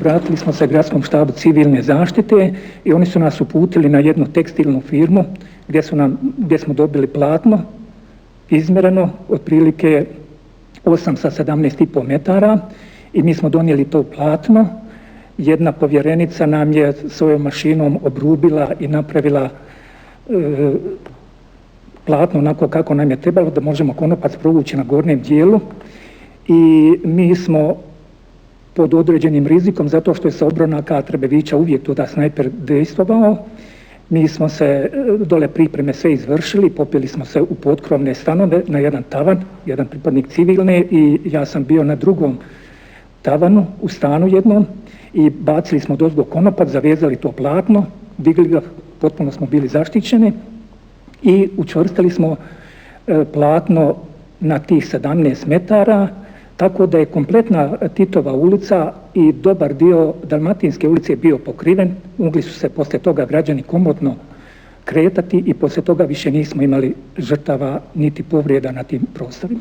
obratili smo se Gradskom štabu civilne zaštite i oni su nas uputili na jednu tekstilnu firmu gdje smo dobili platno izmjereno otprilike 8 sa 17,5 metara i mi smo donijeli to platno. Jedna povjerenica nam je svojom mašinom obrubila i napravila platno onako kako nam je trebalo da možemo konopac provući na gornjem dijelu i mi smo pod određenim rizikom zato što je sa obronaka Trebevića uvijek tada snajper dejstvovao. Mi smo se dole pripreme sve izvršili, popili smo se u potkrovne stanove na jedan tavan, jedan pripadnik civilne i ja sam bio na drugom tavanu u stanu jednom i bacili smo dozgo konopac, zavezali to platno, digli ga, potpuno smo bili zaštićeni i učvrstili smo platno na tih 17 metara, tako da je kompletna Titova ulica i dobar dio Dalmatinske ulice bio pokriven. Mogli su se poslije toga građani komotno kretati i poslije toga više nismo imali žrtava niti povreda na tim prostorima.